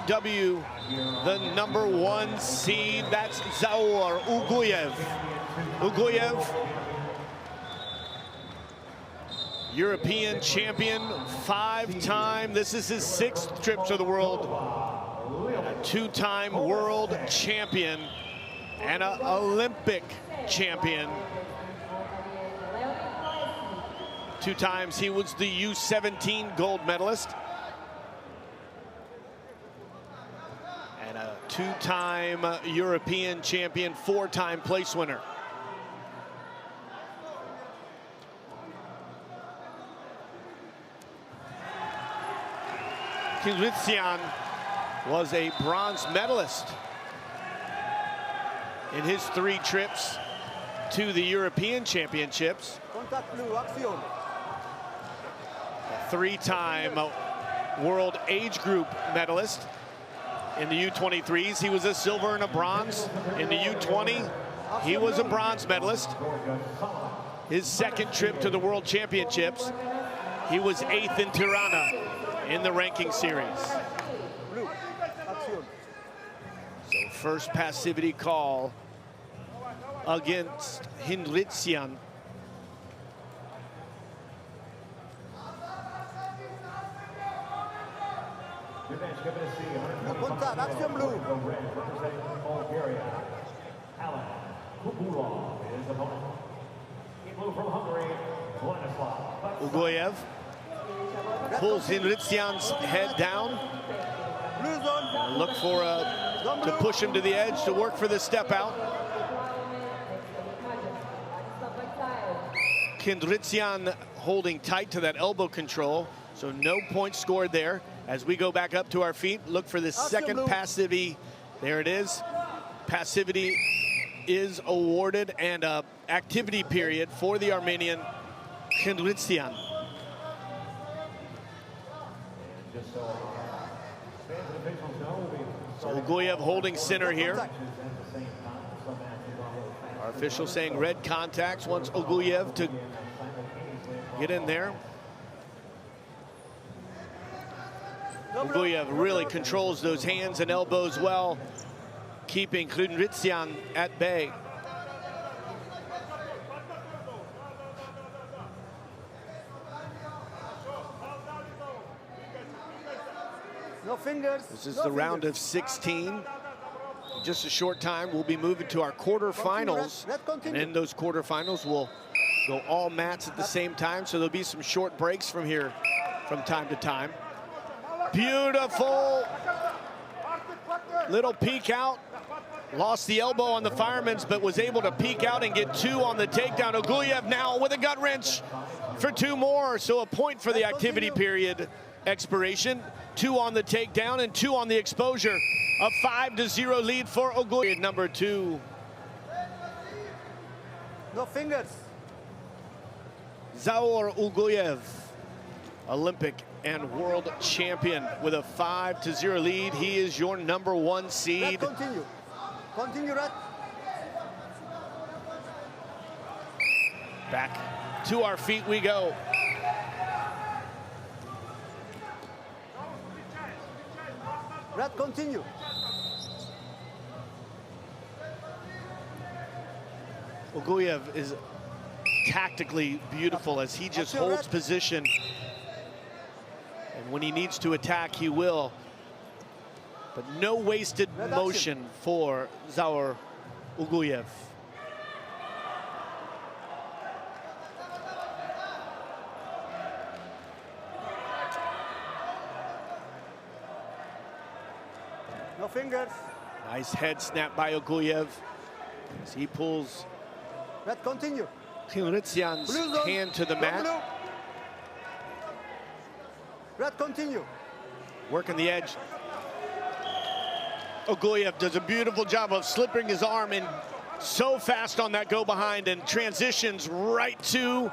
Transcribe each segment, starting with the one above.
UW, the #1 seed. That's Zavur UGUEV. UGUEV, European champion, 5-time. This is his 6th trip to the world. A 2-time world champion and an Olympic champion. 2 times he was the U17 gold medalist. And a 2-time European champion, 4-time place winner. Khndzrtsyan was a bronze medalist in his 3 trips to the European Championships. A 3-time world age group medalist in the U23s. He was a silver and a bronze. In the U20, he was a bronze medalist. His 2nd trip to the World Championships, he was 8th in Tirana in the ranking series. So first passivity call against Khndzrtsyan. UGUEV pulls Khndzrtsyan's head down. Look for to push him to the edge to work for the step out. Khndzrtsyan holding tight to that elbow control, so no points scored there. As we go back up to our feet, look for the 2nd passivity. There it is. Passivity is awarded, and a activity period for the Armenian Khndzrtsyan. So UGUEV holding center here. Our official saying red contacts, wants UGUEV to get in there. UGUEV really controls those hands and elbows well, keeping Khndzrtsyan at bay. No fingers. This is the round of 16. In just a short time, we'll be moving to our quarterfinals. And in those quarterfinals, we'll go all mats at the same time. So there'll be some short breaks from here from time to time. Beautiful little peek out. Lost the elbow on the fireman's, but was able to peek out and get 2 on the takedown. UGUEV now with a gut wrench for 2 more. So a point for the activity period expiration. 2 on the takedown and 2 on the exposure. A 5-0 lead for UGUEV. Number 2. No fingers. Zavur UGUEV, Olympic and world champion, with a 5-0 lead. He is your #1 seed. Continue. Continue, Red. Back to our feet we go. Red, continue. UGUEV is tactically beautiful as he just holds position. And when he needs to attack, he will. But no wasted motion for Zavur UGUEV. No fingers. Nice head snap by UGUEV as he pulls Red, continue. Khndzrtsyan's hand to the mat. Red, continue. Working the edge. UGUEV does a beautiful job of slipping his arm in so fast on that go behind and transitions right to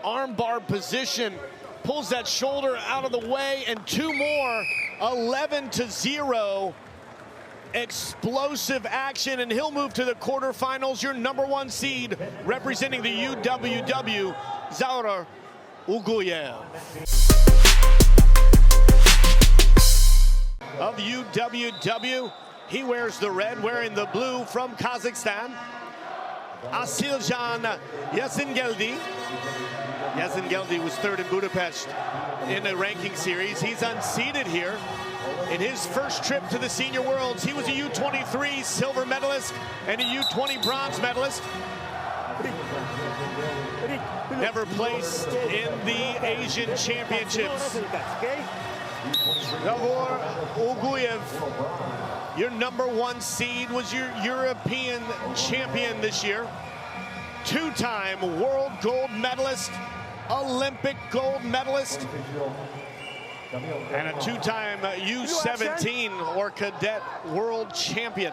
armbar position. Pulls that shoulder out of the way and 2 more. 11-0. Explosive action, and he'll move to the quarterfinals. Your #1 seed representing the UWW, Zavur UGUEV. of UWW. He wears the red, wearing the blue from Kazakhstan. Asiljan Yasingeldi. Yasingeldi was third in Budapest in the ranking series. He's unseeded here. In his first trip to the Senior Worlds, he was a U23 silver medalist and a U20 bronze medalist. Never placed in the Asian Championships. Zavur UGUEV, your #1 seed, was your European champion this year. Two-time world gold medalist, Olympic gold medalist, and a two-time U17 or cadet world champion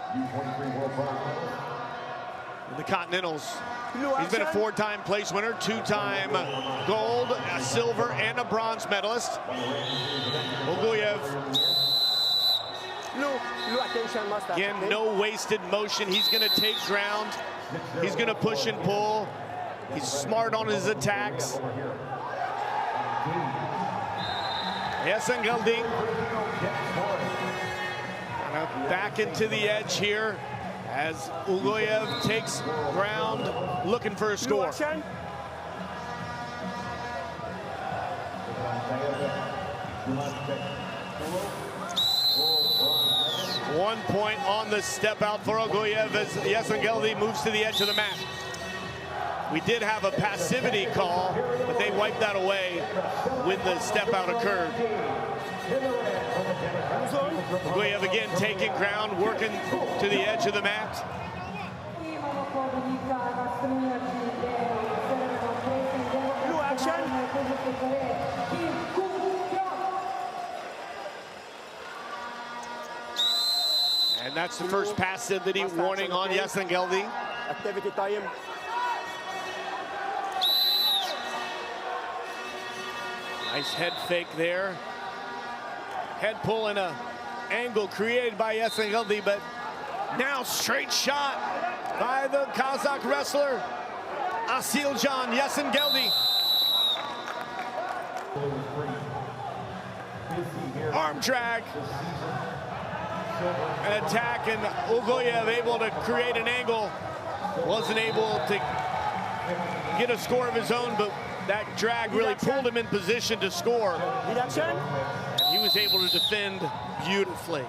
in the Continentals. He's been a 4-time place winner, 2-time gold, a silver, and a bronze medalist. UGUEV, again, no wasted motion. He's going to take ground. He's going to push and pull. He's smart on his attacks. Yasingeldi back into the edge here as UGUEV takes ground, looking for a score. 1 point on the step out for UGUEV as Yasingeldi moves to the edge of the mat. We did have a passivity call, but they wiped that away when the step out occurred. UGUEV again taking ground, working to the edge of the mat. And that's the first passivity warning on Yasingeldi. Activity time. Nice head fake there. Head pull in a angle created by Yasingeldi, but now straight shot by the Kazakh wrestler, Asiljan Yasingeldi. Arm drag. An attack, and UGUEV able to create an angle. Wasn't able to get a score of his own, but that drag really pulled him in position to score. And he was able to defend beautifully.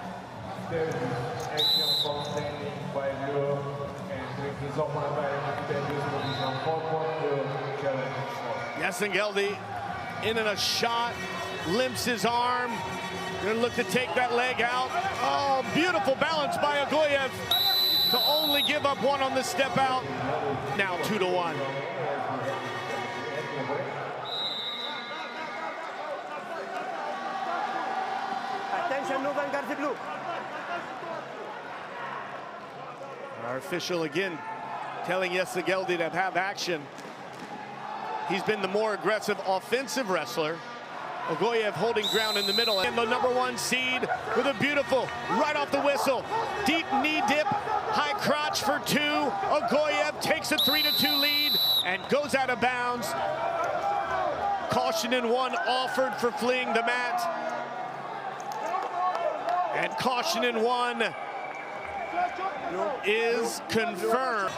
Yasingeldi in and a shot, limps his arm. Gonna look to take that leg out. Oh, beautiful balance by UGUEV to only give up one on the step out. Now 2-1. Attention, no vanguard blue. Our official again telling Yasingeldi to have action. He's been the more aggressive offensive wrestler. UGUEV holding ground in the middle, and the #1 seed with a beautiful right off the whistle deep knee dip, high crotch for 2. UGUEV takes a 3-2 lead and goes out of bounds. Caution in 1 offered for fleeing the mat, and caution in 1 is confirmed.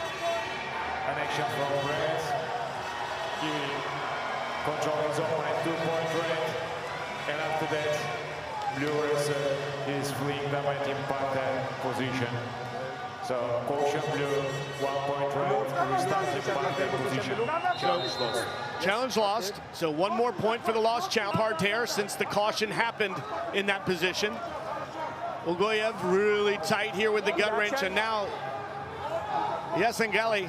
Connection from red, control his opponent 2-point red, and after that, blue wrestler is fleeing the mat impact position. So caution blue, 1-point red, restart impact position. Challenge lost. Challenge lost, so 1 more point for the lost challenge. Parterre since the caution happened in that position. UGUEV really tight here with the gut wrench, and now Yasingeldi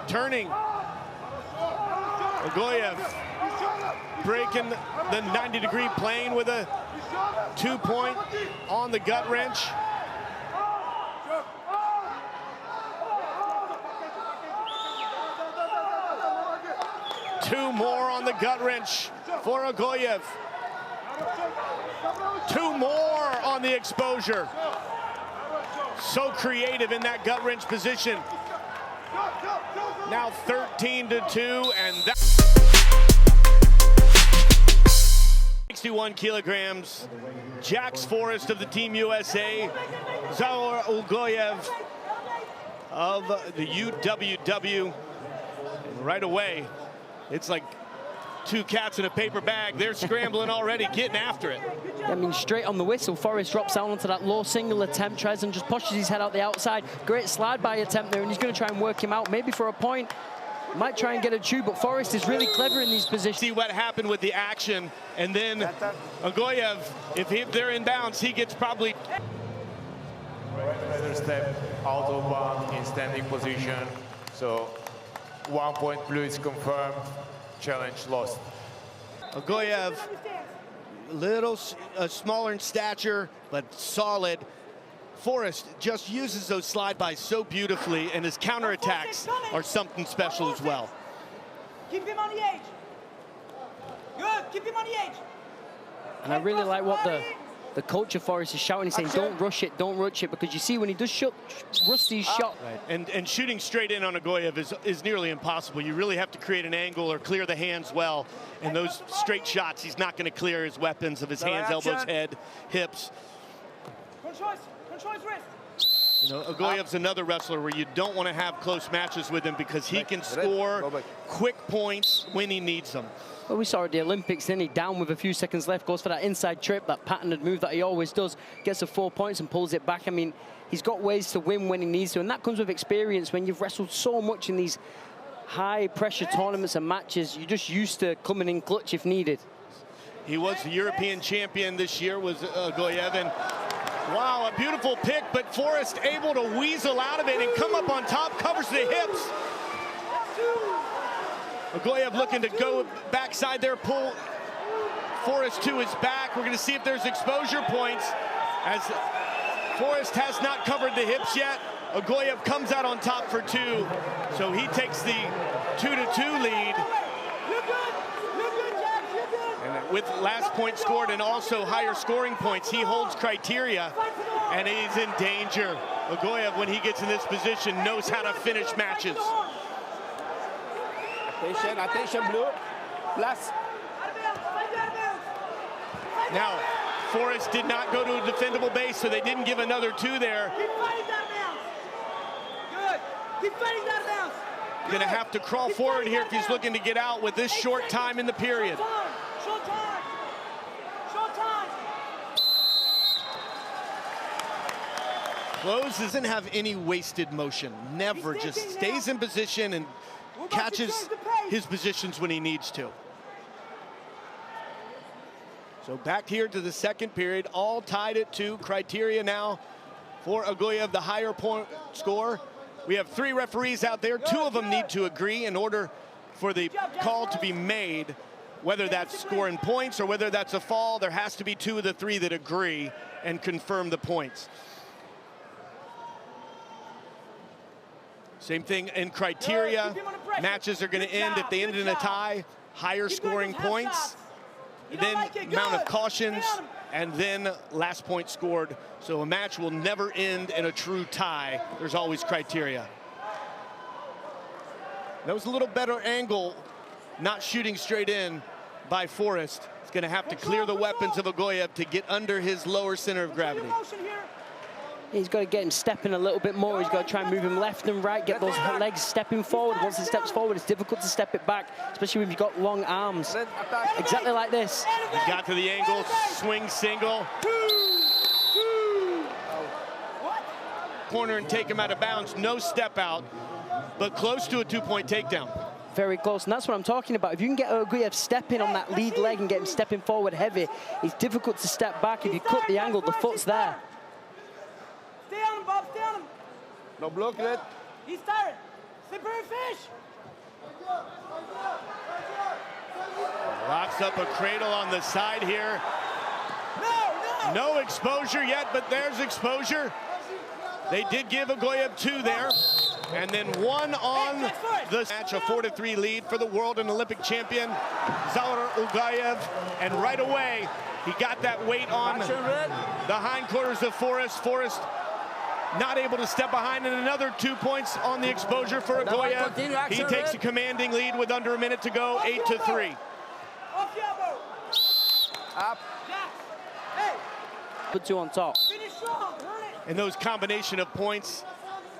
turning. UGUEV breaking the 90-degree plane with a 2-point on the gut wrench. Two more on the gut wrench for UGUEV. 2 more on the exposure. So creative in that gut wrench position. Now 13-2, and that 61 kilograms, Jax Forrest of the Team USA, Zavur UGUEV of the UWW. And right away, it's like two cats in a paper bag. They're scrambling already, getting after it. I mean, straight on the whistle, Forrest drops down onto that low single attempt, tries and just pushes his head out the outside. Great slide-by attempt there, and he's going to try and work him out, maybe for a point. Might try and get a two, but Forrest is really clever in these positions. See what happened with the action, and then UGUEV, if they're in bounds, he gets probably... Right step out of bound in standing position. So 1 point blue is confirmed. Challenge lost. UGUEV, little smaller in stature, but solid. Forrest just uses those slide-bys so beautifully, and his counterattacks are something special as well. Keep him on the edge. Good, keep him on the edge. And I really like what the coach of Forrest is shouting. He's saying, don't rush it, because you see when he does Rusty's shot. Right. And shooting straight in on UGUEV is nearly impossible. You really have to create an angle or clear the hands well. And those straight shots, he's not going to clear his weapons of his hands, elbows, head, hips. Control his wrist. You know, UGUEV's another wrestler where you don't want to have close matches with him because he can score quick points when he needs them. Well, we saw at the Olympics, then he down with a few seconds left, goes for that inside trip, that patented move that he always does, gets the 4 points and pulls it back. I mean, he's got ways to win when he needs to, and that comes with experience. When you've wrestled so much in these high-pressure tournaments and matches, you're just used to coming in clutch if needed. He was the European champion this year, was UGUEV, and wow, a beautiful pick, but Forrest able to weasel out of it and come up on top, covers the hips. UGUEV looking to go backside there, pull Forrest to his back. We're going to see if there's exposure points, as Forrest has not covered the hips yet. UGUEV comes out on top for two, so he takes the 2-2 lead. And with last point scored and also higher scoring points, he holds criteria, and he's in danger. UGUEV, when he gets in this position, knows how to finish matches. Attention, blue. Plus. Now, Forrest did not go to a defendable base, so they didn't give another two there. Keep fighting that bounce. Good. Keep fighting that bounce. Gonna have to crawl forward here if he's looking to get out with this short time in the period. Short time. Short time. Close doesn't have any wasted motion. Never, just stays in position and catches his positions when he needs to. So back here to the second period, all tied at 2. Criteria now for UGUEV, the higher point score. We have 3 referees out there. 2 of them need to agree in order for the call to be made. Whether that's scoring points or whether that's a fall, there has to be 2 of the 3 that agree and confirm the points. Same thing in criteria. Matches are going to end if they end in a tie. Higher scoring points, then amount of cautions, and then last point scored. So a match will never end in a true tie. There's always criteria. That was a little better angle, not shooting straight in by Forrest. He's going to have to clear the weapons of UGUEV to get under his lower center of gravity. He's got to get him stepping a little bit more. He's got to try and move him left and right, get those legs stepping forward. Once he steps forward, it's difficult to step it back, especially when you've got long arms. Exactly like this. He got to the angle, swing single. Corner and take him out of bounds. No step out, but close to a 2-point takedown. Very close, and that's what I'm talking about. If you can get UGUEV stepping on that lead leg and get him stepping forward heavy, it's difficult to step back. If you cut the angle, the foot's there. Stay on him, Bob, stay on him. No block it. He's tired. Slippery fish. Locks up a cradle on the side here. No exposure yet, but there's exposure. They did give UGUEV 2 there. And then 1 on the match, a 4-3 lead for the world and Olympic champion, Zavur UGUEV. And right away, he got that weight on the hindquarters of Forrest. Forrest not able to step behind, and another 2 points on the exposure for UGUEV. He takes a commanding lead with under a minute to go, 8-3. Up. Put two on top. Finish strong. Earn it. And those combination of points,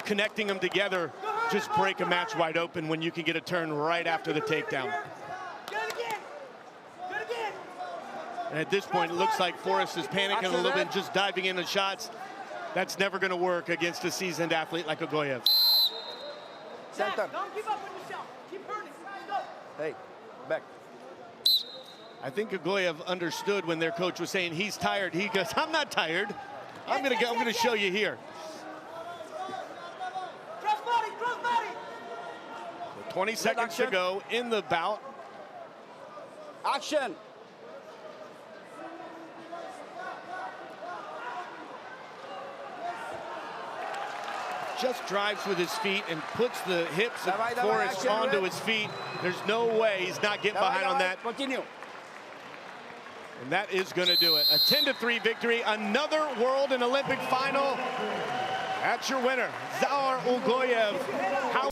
connecting them together, just break a match wide open when you can get a turn right after the takedown. Get it again. Get it again. And at this point, it looks like Forrest is panicking a little bit, just diving into shots. That's never going to work against a seasoned athlete like UGUEV. Center. Don't give up on yourself. Keep hurting. Go. Hey, back. I think UGUEV understood when their coach was saying he's tired. He goes, I'm not tired. I'm gonna show you here. Cross body. Cross body. 20 seconds to go in the bout. Action. Just drives with his feet and puts the hips of Davai, Forrest action, onto Red. his feet. There's no way he's not getting behind on that. Continue. And that is going to do it. A 10-3 victory. Another World and Olympic final. That's your winner, Zavur UGUEV. How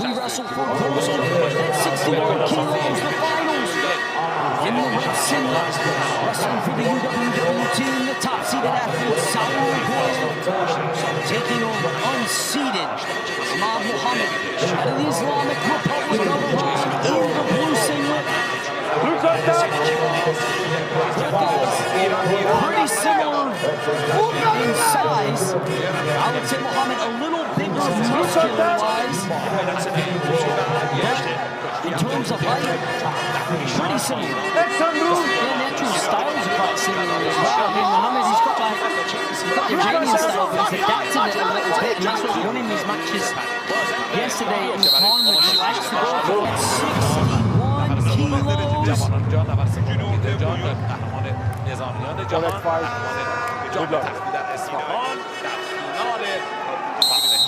We wrestled for close to 61 kilos, the finals. In the red singlet, wrestling for the UWW team, the top-seeded athlete, Zavur UGUEV, taking on unseeded Imam Muhammad out of the Islamic Republic of Iran in the blue singlet. Pretty similar in size. I would say Muhammad a little bigger muscular-wise. In terms of height, pretty similar. And natural styles are quite similar as well. I mean, Muhammad, he's got the Iranian style, but he's adapted it a little bit, and that's what he won in these matches yesterday in the tournament. He likes to go at 61 kilos.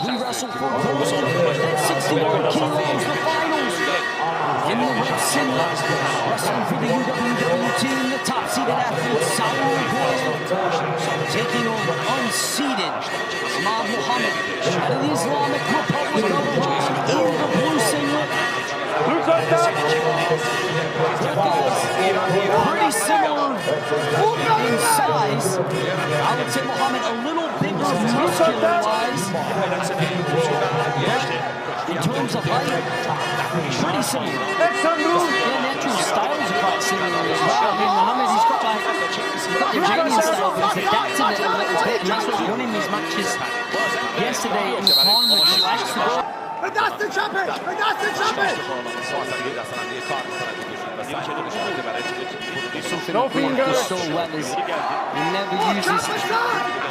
We wrestled for close to 61 kilos, the finals. In the red singlet, wrestling for the UWW team, the top-seeded athlete, Zavur UGUEV, taking on unseeded Imam Muhammad out of the Islamic Republic of Iran in the blue singlet. Pretty similar in size. I would say Muhammad a little bigger muscular-wise. In terms of height, pretty similar. And natural styles are quite similar as well. I mean, Muhammad, he's got the Iranian style, but he's adapted it a little bit, and that's what he won in these matches yesterday in the tournament. He likes to go. No fingers. So well is he never uses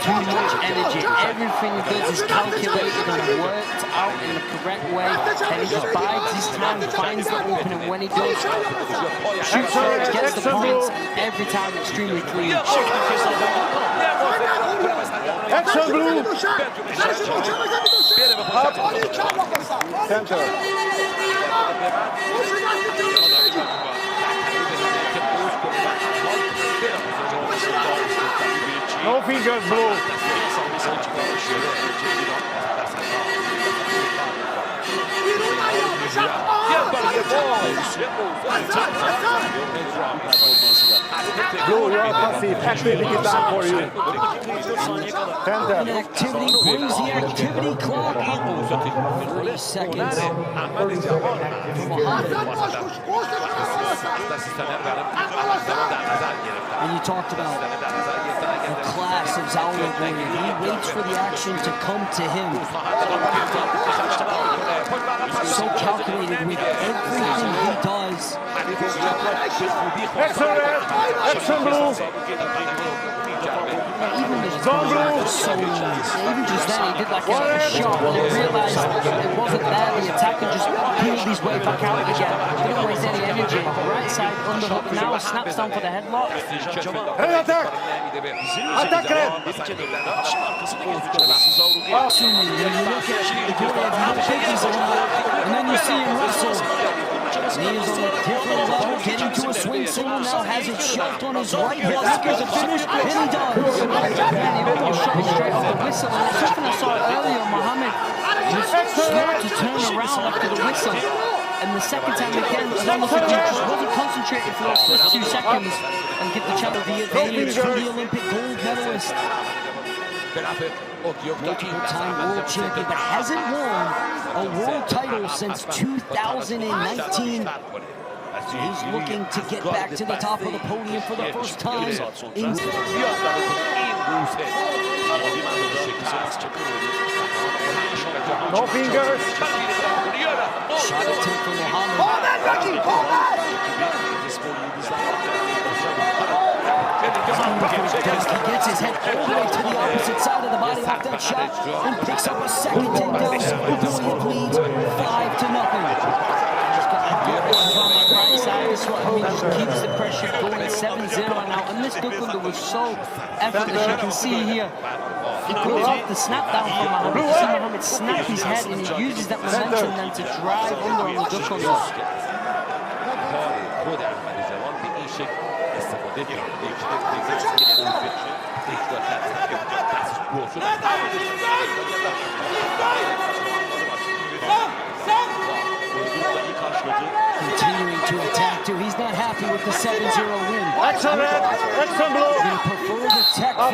too much energy. Everything he does is calculated and worked out in the correct way, and he just bides his time, finds the opening when he does. Shoots first, gets the points, every time extremely clean. Action blue. Up. Center. No fingers blue. Blue, you are passive. Activity time for you. Center. Activity brings the activity clock up. 3 seconds. And you talked about the class of Zavur UGUEV. He waits for the action to come to him. So calculated with everything he does. Action red. Action blue. Even the Zone blue. even just then, he did like a shot, and he realized it wasn't there. The attacker just peeled his way back out again. Didn't waste any energy. Right side underhook now, snaps down for the headlock. Red attack. Attack red. Assuming when you look at UGUEV, you think he's a and then you see him wrestle. He is on a different level, getting to a swing single, now has it shoved on his right hip, looking to finish, and he does. Man, he almost shot it straight off the whistle, and it's something I saw earlier, Muhammad was smart to turn around after the whistle. And the second time again, I don't know if he wasn't concentrated for those first 2 seconds and give the channel the advantage to the Olympic gold medalist. Multiple-time world champion, but hasn't won a world title since 2019. So he's looking to get back to the top of the podium for the first time. No fingers. Shot attempt from Muhammad. He gets his head all the way to the opposite side of the body off that shot and picks up a second takedown. Uguev leads 5-0. Just got that good on the right side. This one, he just keeps the pressure going 7-0 now. And this Uguev was so effortless. You can see here, he goes off the snap down from Muhammad. You see Muhammad snap his head and he uses that momentum then to drive under on the Uguev. Continuing to attack too. He's not happy with the 7-0 win. Excellent. Excellent blow. He prefers the tech fall.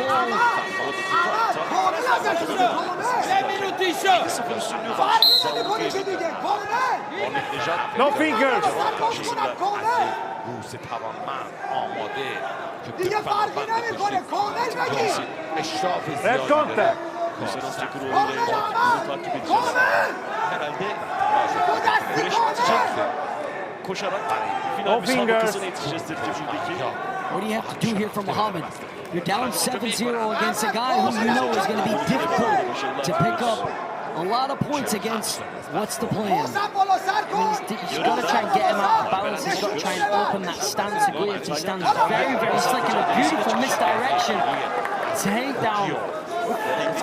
No fingers. Red contact. No fingers. What do you have to do here for Muhammad? You're down 7-0 against a guy who you know is going to be difficult to pick up a lot of points against. What's the plan? I mean, he's got to try and get him out of balance. He's got to try and open that stance. Uguev, he stands very, very slick in a beautiful misdirection. Takedown.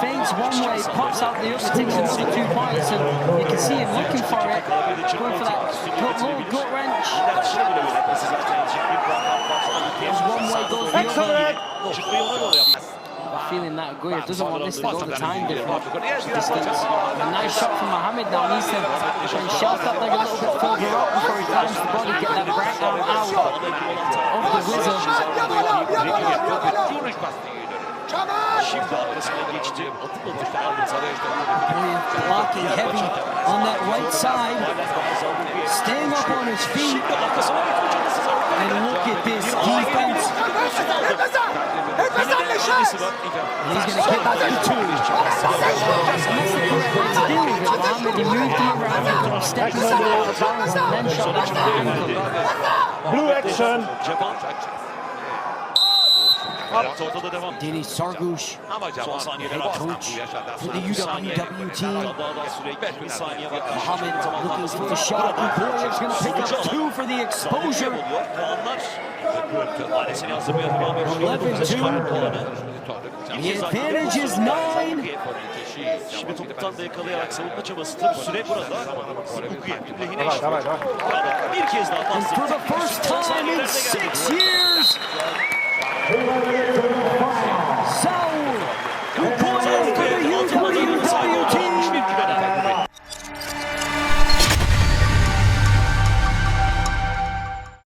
Feints one way, pops out the other, takes another 2 points, and you can see him looking for it. Going for that gut wrench. Goes one way, goes the other. Feeling that Uguev doesn't want this to go the time difference. A nice shot from Muhammad now. Needs to try and shelf that leg a little bit further up before he climbs the body, get that right arm out of the wizard. Blocking heavy on that right side, staying up on his feet, and look at this defense. And he's going to get back to 2. He moved him around, stepped aside out of balance, and then shot down the ankle. Blue action. Deniz Sargush, head coach for the UWW team. Muhammad looking for the shot. Uguev's going to pick up 2 for the exposure. 11-2. The advantage is 9. Şimdi topuktan da yakalayarak savunma çabası tabii süre burada. Uguev lehine işte. Bir kez daha And for the first time in 6 years,